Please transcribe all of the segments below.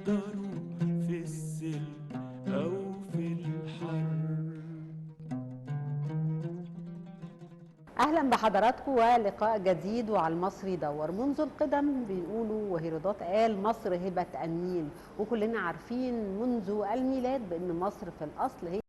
في السلم أو في الحر. اهلا بحضراتكم ولقاء جديد وعلى المصري يدور. منذ القدم بيقولوا وهيرودوت قال مصر هبة النيل، وكلنا عارفين منذ الميلاد بان مصر في الاصل هي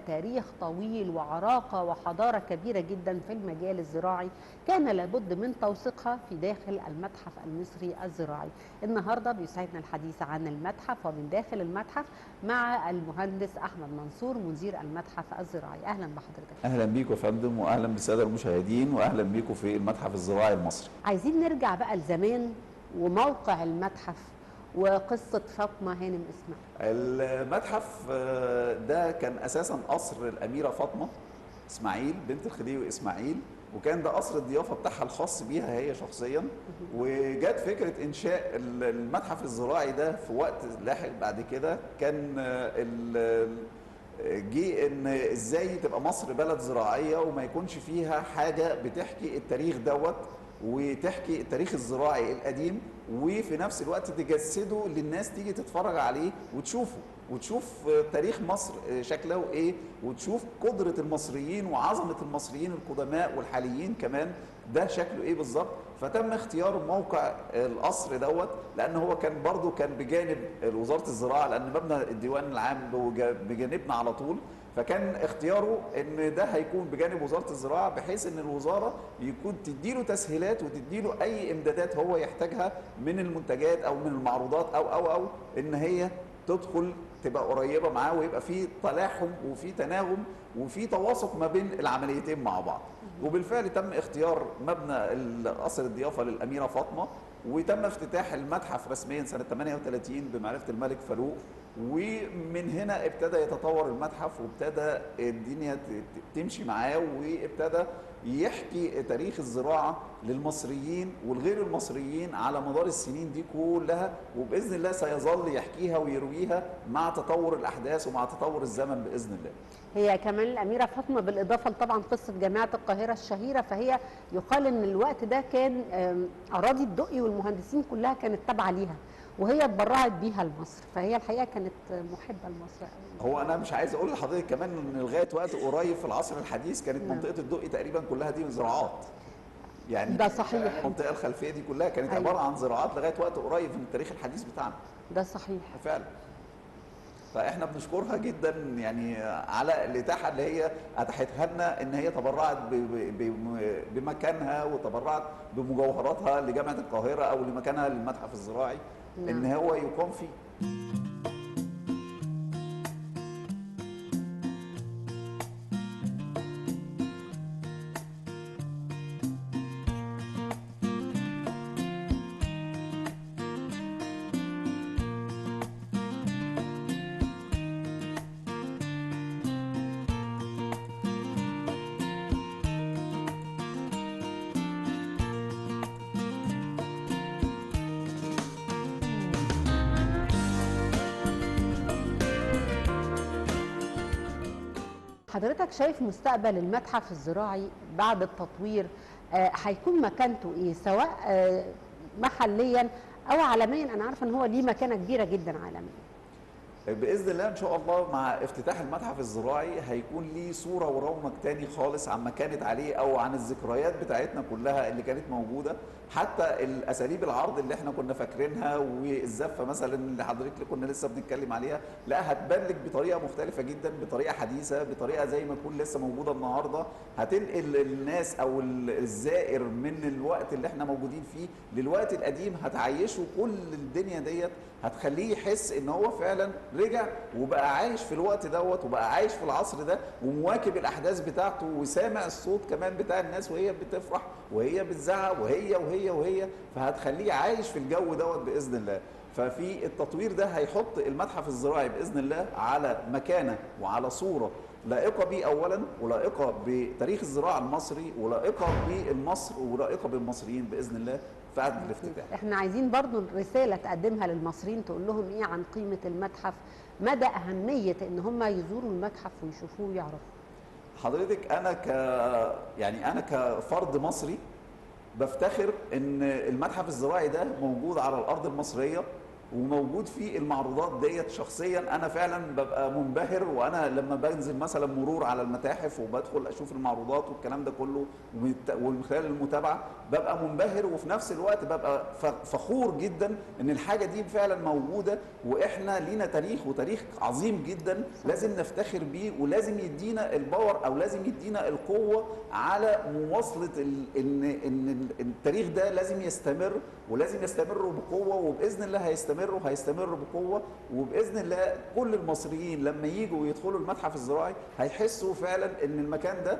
تاريخ طويل وعراقة وحضارة كبيرة جدا في المجال الزراعي، كان لابد من توثيقها في داخل المتحف المصري الزراعي. النهاردة بيسعدنا الحديث عن المتحف ومن داخل المتحف مع المهندس أحمد منصور مدير المتحف الزراعي. أهلا بحضرتك. اهلا بيكم يا فندم، واهلا بالساده المشاهدين، واهلا بيكم في المتحف الزراعي المصري. عايزين نرجع بقى لزمان وموقع المتحف وقصة فاطمة هانم إسماعيل. المتحف ده كان اساسا قصر الاميره فاطمه اسماعيل بنت الخديوي اسماعيل، وكان ده قصر الضيافه بتاعها الخاص بيها هي شخصيا. وجات فكره انشاء المتحف الزراعي ده في وقت لاحق بعد كده. كان جه ان ازاي تبقى مصر بلد زراعيه وما يكونش فيها حاجه بتحكي التاريخ دوت وتحكي التاريخ الزراعي القديم، وفي نفس الوقت تجسده للناس تيجي تتفرج عليه وتشوفه وتشوف تاريخ مصر شكله ايه، وتشوف قدرة المصريين وعظمة المصريين القدماء والحاليين كمان ده شكله ايه بالظبط. فتم اختيار موقع القصر دوت لان هو كان برضو كان بجانب وزارة الزراعة، لان مبنى الديوان العام بجانبنا على طول. فكان اختياره ان ده هيكون بجانب وزاره الزراعه، بحيث ان الوزاره يكون تديله تسهيلات وتديله اي امدادات هو يحتاجها من المنتجات او من المعروضات او ان هي تدخل تبقى قريبه معاه، ويبقى في تلاحم وفي تناغم وفي تواصل ما بين العمليتين مع بعض. وبالفعل تم اختيار مبنى قصر الضيافه للاميره فاطمه، وتم افتتاح المتحف رسميا سنه 38 بمعرفه الملك فاروق. ومن هنا ابتدى يتطور المتحف وابتدى الدنيا تمشي معاه، وابتدى يحكي تاريخ الزراعة للمصريين والغير المصريين على مدار السنين دي كلها، وبإذن الله سيظل يحكيها ويرويها مع تطور الأحداث ومع تطور الزمن بإذن الله. هي كمان الأميرة فاطمة بالإضافة طبعا قصة جامعة القاهرة الشهيرة، فهي يقال إن الوقت ده كان أراضي الدقي والمهندسين كلها كانت تابعة ليها، وهي اتبرعت بيها لمصر، فهي الحقيقة كانت محبة لمصر. هو أنا مش عايز أقول لحضرتك كمان إن لغاية وقت قريب في العصر الحديث كانت منطقة الدقي تقريبا كلها دي زراعات. يعني ده صحيح. المنطقة الخلفية دي كلها كانت عبارة عن زراعات لغاية وقت قريب من التاريخ الحديث بتاعنا. ده صحيح فعلا. فاحنا بنشكرها جدا يعني على الاتاحه اللي هي اتاحتها لنا، ان هي تبرعت بمكانها وتبرعت بمجوهراتها لجامعه القاهره او لمكانها للمتحف الزراعي ان هو يقام فيه. حضرتك شايف مستقبل المتحف الزراعي بعد التطوير هيكون مكانته ايه، سواء محليا او عالميا؟ انا عارفه ان هو ليه مكانه كبيره جدا عالميا. باذن الله ان شاء الله مع افتتاح المتحف الزراعي هيكون ليه صوره ورونق تاني خالص عما كانت عليه او عن الذكريات بتاعتنا كلها اللي كانت موجوده. حتى الاساليب العرض اللي احنا كنا فاكرينها والزفه مثلا اللي حضرتك كنا لسه بنتكلم عليها، لا هتبان لك بطريقه مختلفه جدا، بطريقه حديثه، بطريقه زي ما تكون لسه موجوده النهارده. هتنقل الناس او الزائر من الوقت اللي احنا موجودين فيه للوقت القديم، هتعيشه كل الدنيا ديت، هتخليه يحس ان هو فعلا رجع وبقى عايش في الوقت دوت وبقى عايش في العصر ده ومواكب الاحداث بتاعته وسامع الصوت كمان بتاع الناس وهي بتفرح وهي بتزعق وهي فهتخليه عايش في الجو دوت باذن الله. ففي التطوير ده هيحط المتحف الزراعي باذن الله على مكانه وعلى صوره لائقه بيه اولا، ولائقه بتاريخ الزراعه المصري، ولائقه بالمصر، ولائقه بالمصريين باذن الله في عهد الافتتاح. احنا عايزين برضو رساله تقدمها للمصريين، تقول لهم ايه عن قيمه المتحف، مدى اهميه ان هم يزوروا المتحف ويشوفوه ويعرفوا. حضرتك انا انا كفرد مصري بفتخر ان المتحف الزراعي ده موجود على الارض المصريه، وموجود فيه المعروضات ديت. شخصيا انا فعلا ببقى منبهر، وانا لما بنزل مثلا مرور على المتاحف وبدخل اشوف المعروضات والكلام ده كله ومن خلال المتابعه ببقى منبهر، وفي نفس الوقت ببقى فخور جدا ان الحاجه دي فعلا موجوده، واحنا لينا تاريخ وتاريخ عظيم جدا لازم نفتخر بيه، ولازم يدينا الباور او لازم يدينا القوه على مواصله ان التاريخ ده لازم يستمر، ولازم يستمر بقوه، وباذن الله هيستمر بقوه، وباذن الله كل المصريين لما ييجوا ويدخلوا المتحف الزراعي هيحسوا فعلا ان المكان ده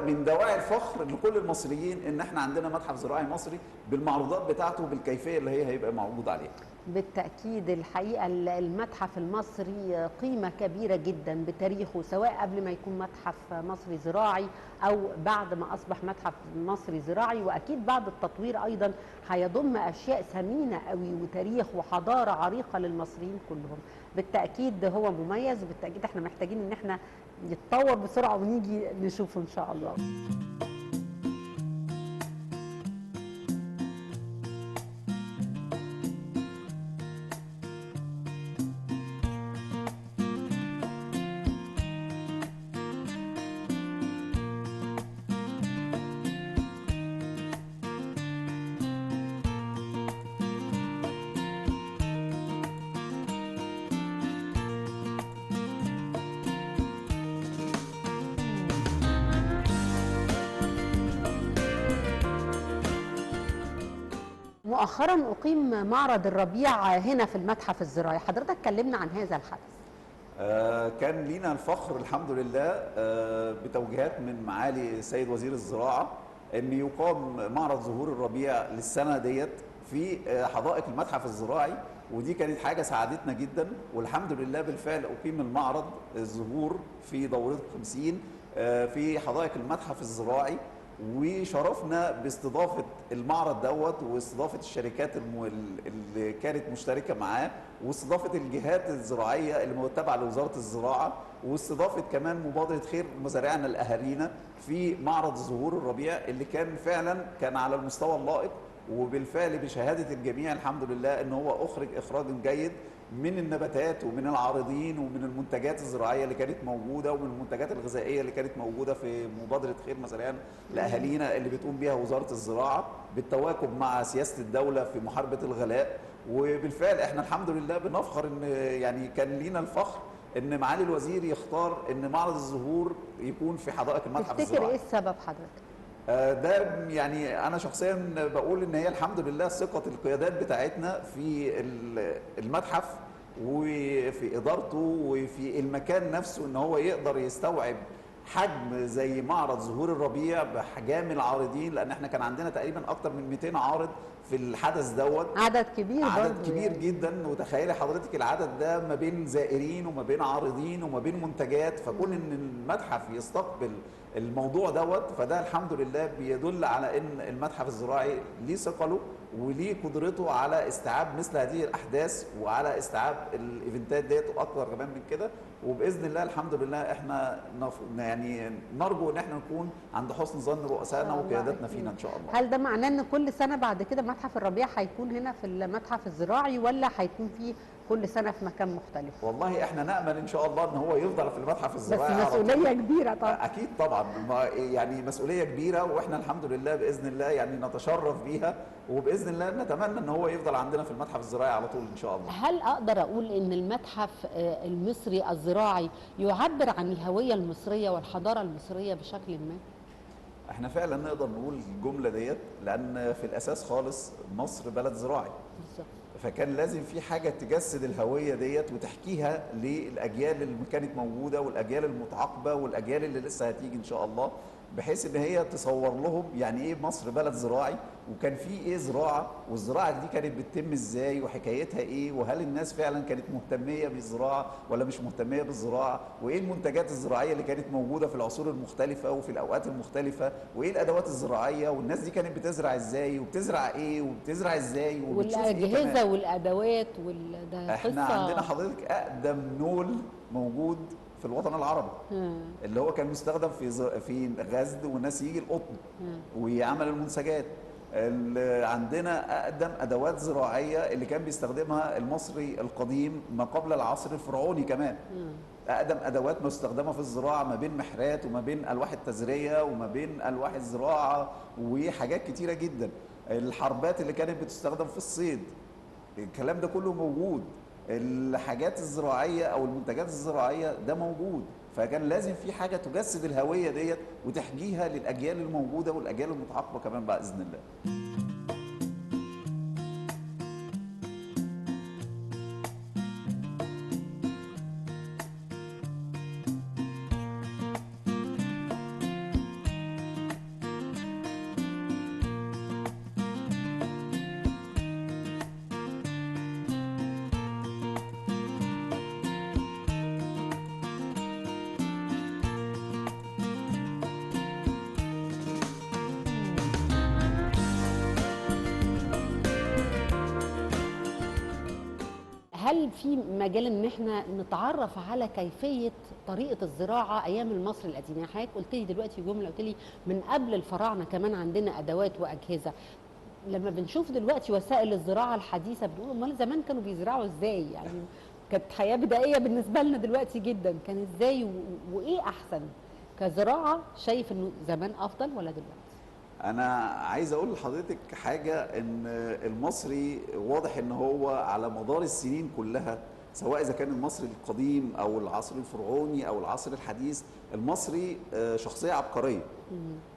من دواعي الفخر لكل المصريين ان احنا عندنا متحف زراعي مصري بالمعروضات بتاعته بالكيفيه اللي هيبقى موجود عليها. بالتأكيد الحقيقة المتحف المصري قيمة كبيرة جدا بتاريخه، سواء قبل ما يكون متحف مصري زراعي أو بعد ما أصبح متحف مصري زراعي، وأكيد بعد التطوير أيضا هيضم أشياء ثمينة قوي وتاريخ وحضارة عريقة للمصريين كلهم. بالتأكيد هو مميز، وبالتأكيد احنا محتاجين ان احنا يتطور بسرعة ونيجي نشوفه إن شاء الله. مؤخرا أقيم معرض الربيع هنا في المتحف الزراعي، حضرتك كلمنا عن هذا الحدث. كان لينا الفخر الحمد لله بتوجيهات من معالي السيد وزير الزراعة ان يقام معرض زهور الربيع للسنة ديت في حدائق المتحف الزراعي، ودي كانت حاجة ساعدتنا جدا، والحمد لله بالفعل أقيم المعرض الزهور في دورته 50 في حدائق المتحف الزراعي، وشرفنا باستضافة المعرض دوت واستضافة الشركات اللي كانت مشتركة معاه، واستضافة الجهات الزراعية اللي تابعة لوزارة الزراعة، واستضافة كمان مبادرة خير مزارعنا لأهالينا في معرض زهور الربيع اللي كان فعلا على المستوى اللائق، وبالفعل بشهادة الجميع الحمد لله ان هو اخرج اخراج جيد من النباتات ومن العارضين ومن المنتجات الزراعيه اللي كانت موجوده ومن المنتجات الغذائيه اللي كانت موجوده في مبادره خير مزارعنا لاهالينا اللي بتقوم بها وزاره الزراعه بالتواكب مع سياسه الدوله في محاربه الغلاء. وبالفعل احنا الحمد لله بنفخر ان يعني كان لينا الفخر ان معالي الوزير يختار ان معرض الزهور يكون في حدائق المتحف الزراعي. تفتكر ايه السبب حضرتك؟ ده يعني انا شخصيا بقول ان هي الحمد لله ثقه القيادات بتاعتنا في المتحف وفي ادارته وفي المكان نفسه ان هو يقدر يستوعب حجم زي معرض زهور الربيع بحجام العارضين، لان احنا كان عندنا تقريبا اكتر من 200 عارض في الحدث دوت، عدد كبير، عدد كبير يعني جدا. وتخيلي حضرتك العدد ده ما بين زائرين وما بين عارضين وما بين منتجات، فكون ان المتحف يستقبل الموضوع دوت فده الحمد لله بيدل على ان المتحف الزراعي ليه ثقله وليه قدرته على استيعاب مثل هذه الاحداث وعلى استيعاب الايفنتات ديت واكثر كمان من كده. وباذن الله الحمد لله احنا يعني نرجو ان احنا نكون عند حسن ظن رؤسائنا وقياداتنا فينا ان شاء الله. هل ده معناه ان كل سنه بعد كده متحف الربيع هيكون هنا في المتحف الزراعي ولا هيكون فيه كل سنه في مكان مختلف؟ والله احنا نامل ان شاء الله ان هو يفضل في المتحف الزراعي، بس مسؤوليه كبيره طبعا. اكيد طبعا، يعني مسؤوليه كبيره، واحنا الحمد لله باذن الله يعني نتشرف بيها، وباذن الله نتمنى ان هو يفضل عندنا في المتحف الزراعي على طول ان شاء الله. هل اقدر اقول ان المتحف المصري الزراعي يعبر عن الهويه المصريه والحضاره المصريه بشكل ما؟ احنا فعلا نقدر نقول الجمله ديت، لان في الاساس خالص مصر بلد زراعي بالظبط، فكان لازم في حاجه تجسد الهويه ديت وتحكيها للاجيال اللي كانت موجوده والاجيال المتعاقبه والاجيال اللي لسه هتيجي ان شاء الله، بحيث ان هي تصور لهم يعني ايه مصر بلد زراعي، وكان في ايه زراعه، والزراعه دي كانت بتتم ازاي وحكايتها ايه، وهل الناس فعلا كانت مهتميه بالزراعه ولا مش مهتميه بالزراعه، وايه المنتجات الزراعيه اللي كانت موجوده في العصور المختلفه وفي الاوقات المختلفه، وايه الادوات الزراعيه، والناس دي كانت بتزرع ازاي وبتزرع ايه وبتزرع ازاي وبتشوف والاجهزه إيه والادوات ده احنا عندنا حضرتك اقدم نول موجود في الوطن العربي، اللي هو كان مستخدم في غزل ونسيج القطن وعمل المنسجات. عندنا اقدم ادوات زراعيه اللي كان بيستخدمها المصري القديم ما قبل العصر الفرعوني كمان. اقدم ادوات مستخدمه في الزراعه ما بين محرات وما بين الواح التزريه وما بين الواح الزراعه وحاجات كتيره جدا. الحربات اللي كانت بتستخدم في الصيد، الكلام ده كله موجود. الحاجات الزراعيه او المنتجات الزراعيه ده موجود. فكان لازم في حاجه تجسد الهويه ديت وتحجيها للاجيال الموجوده والاجيال المتعاقبه كمان باذن الله. هل في مجال ان احنا نتعرف على كيفيه طريقه الزراعه ايام المصري القديم؟ يعني حضرتك قلت لي دلوقتي جمله، قلت لي من قبل الفراعنه كمان عندنا ادوات واجهزه. لما بنشوف دلوقتي وسائل الزراعه الحديثه بنقول امال زمان كانوا بيزرعوا ازاي؟ يعني كانت حياه بدائيه بالنسبه لنا دلوقتي جدا، كان ازاي وايه احسن كزراعه؟ شايف انه زمان افضل ولا دلوقتي؟ أنا عايز أقول لحضرتك حاجة، إن المصري واضح إن هو على مدار السنين كلها، سواء إذا كان المصري القديم أو العصر الفرعوني أو العصر الحديث، المصري شخصية عبقرية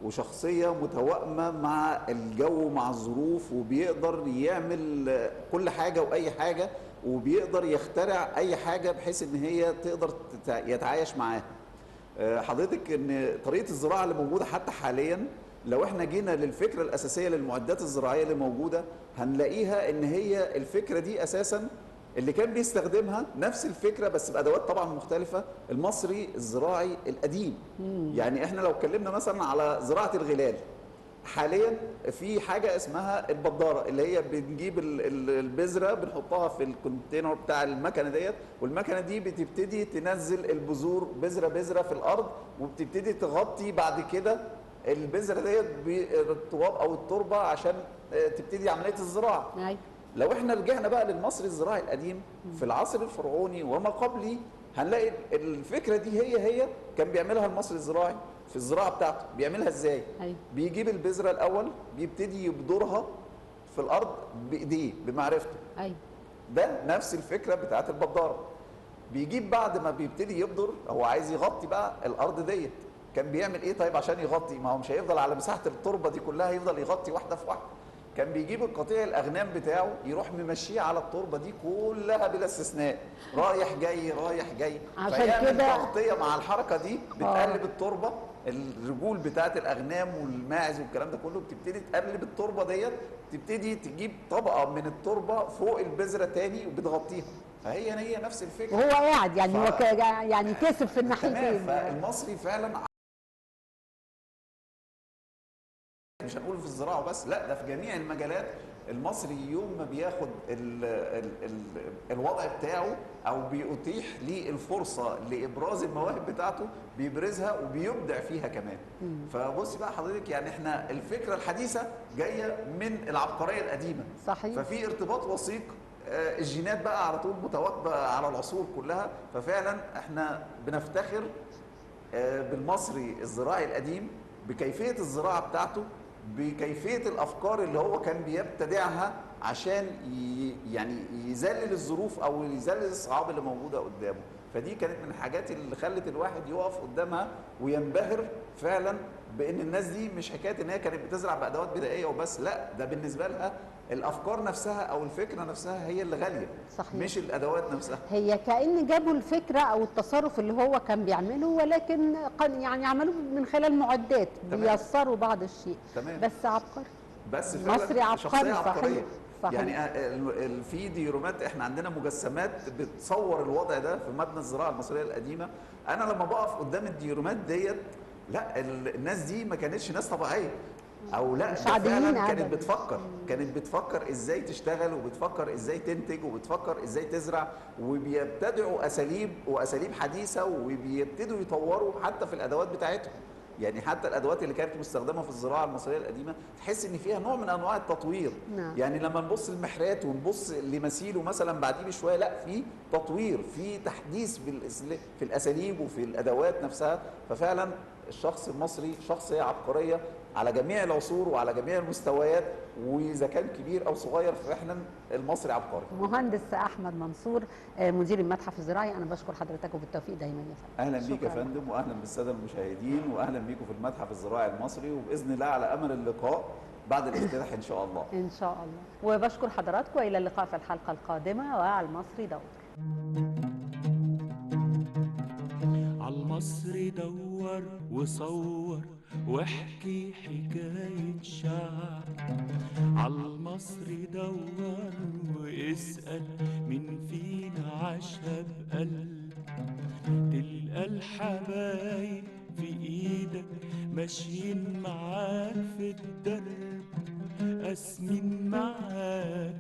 وشخصية متوائمة مع الجو مع الظروف، وبيقدر يعمل كل حاجة وأي حاجة، وبيقدر يخترع أي حاجة بحيث إن هي تقدر يتعايش معاها. حضرتك إن طريقة الزراعة اللي موجودة حتى حالياً، لو احنا جينا للفكرة الأساسية للمعدات الزراعية اللي موجودة، هنلاقيها ان هي الفكرة دي أساسا اللي كان بيستخدمها نفس الفكرة بس بأدوات طبعا مختلفة المصري الزراعي القديم. يعني احنا لو اتكلمنا مثلا على زراعة الغلال، حاليا في حاجة اسمها البدارة، اللي هي بنجيب البذرة بنحطها في الكونتينر بتاع المكنة ديت، والمكنة دي بتبتدي تنزل البذور بذرة بذرة في الأرض، وبتبتدي تغطي بعد كده البذره ديت بالتراب او التربه عشان تبتدي عمليه الزراعه. لو احنا رجعنا بقى للمصري الزراعي القديم في العصر الفرعوني وما قبله، هنلاقي الفكره دي هي كان بيعملها المصري الزراعي في الزراعه بتاعته. بيعملها ازاي؟ بيجيب البذره الاول، بيبتدي يبذرها في الارض بايديه بمعرفته. ده نفس الفكره بتاعت البداره. بيجيب بعد ما بيبتدي يبذر، هو عايز يغطي بقى الارض ديت، كان بيعمل ايه طيب عشان يغطي؟ ما هو مش هيفضل على مساحه التربه دي كلها، هيفضل يغطي واحده في واحده. كان بيجيب القطيع الاغنام بتاعه يروح ممشيه على التربه دي كلها بلا استثناء، رايح جاي رايح جاي، فيعمل تغطيه مع الحركه دي بتقلب التربه. الرجول بتاعت الاغنام والماعز والكلام ده كله بتبتدي تقلب التربه ديت، تبتدي تجيب طبقه من التربه فوق البذره تاني وبتغطيها. فهي نفس الفكره، وهو قاعد يعني هو يعني كسب في الناحيتين. فالمصري فعلا مش هنقول في الزراعه بس، لا ده في جميع المجالات. المصري يوم ما بياخد الوضع بتاعه او بيتيح ليه الفرصه لابراز المواهب بتاعته، بيبرزها وبيبدع فيها كمان. فبصي بقى حضرتك، يعني احنا الفكره الحديثه جايه من العبقريه القديمه. صحيح. ففي ارتباط وثيق، الجينات بقى على طول متواكبه على العصور كلها. ففعلا احنا بنفتخر بالمصري الزراعي القديم، بكيفيه الزراعه بتاعته، بكيفيه الافكار اللي هو كان بيبتدعها عشان يعني يذلل الظروف او يذلل الصعاب اللي موجوده قدامه. فدي كانت من الحاجات اللي خلت الواحد يقف قدامها وينبهر فعلا بان الناس دي مش حكايه ان هي كانت بتزرع بادوات بدائيه وبس، لا ده بالنسبه لها الافكار نفسها او الفكره نفسها هي اللي غاليه. صحيح. مش الادوات نفسها. هي كأن جابوا الفكره او التصرف اللي هو كان بيعمله، ولكن يعني عملوه من خلال معدات بيسروا بعض الشيء. تمام. بس عبقري، بس مصري عبقري. صحيح. صحيح. يعني في ديرومات، احنا عندنا مجسمات بتصور الوضع ده في مبنى الزراعه المصريه القديمه. انا لما بقف قدام الديرومات ديت، لا الناس دي ما كانتش ناس طبيعيه. او لا مش ده عاديين فعلا كانت أبداً. بتفكر ازاي تشتغل، وبتفكر ازاي تنتج، وبتفكر ازاي تزرع، وبيبتدعوا اساليب حديثه، وبيبتدوا يطوروا حتى في الادوات بتاعتهم. يعني حتى الادوات اللي كانت مستخدمه في الزراعه المصريه القديمه تحس ان فيها نوع من انواع التطوير. نعم. يعني لما نبص للمحرات ونبص لمثيله مثلا بعديه بشويه، لا في تطوير، في تحديث في الاساليب وفي الادوات نفسها. ففعلا الشخص المصري شخصيه عبقريه على جميع العصور وعلى جميع المستويات، واذا كان كبير او صغير فاحنا المصري عبقري. مهندس احمد منصور مدير المتحف الزراعي، انا بشكر حضرتك وبالتوفيق دايما يا فندم. اهلا بيك يا شكراً. فندم، واهلا بالساده المشاهدين، واهلا بيكم في المتحف الزراعي المصري، وباذن الله على امل اللقاء بعد الافتتاح ان شاء الله. ان شاء الله، وبشكر حضراتكم، والى اللقاء في الحلقه القادمه وعلى المصري دور. عالمصري دور وصور واحكي حكاية شعب. عالمصري دور واسأل مين فينا عاشها بقلب. تلقى الحبايب في ايدك ماشيين معاك في الدرب، قاسمين معاك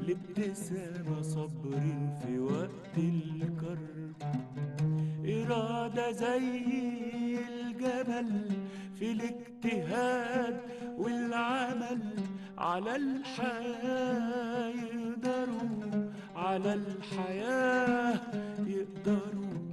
لابتسامة، صابرين في وقت الكرب. إرادة زي الجبل في الاجتهاد والعمل، على الحياة يقدروا، على الحياة يقدروا.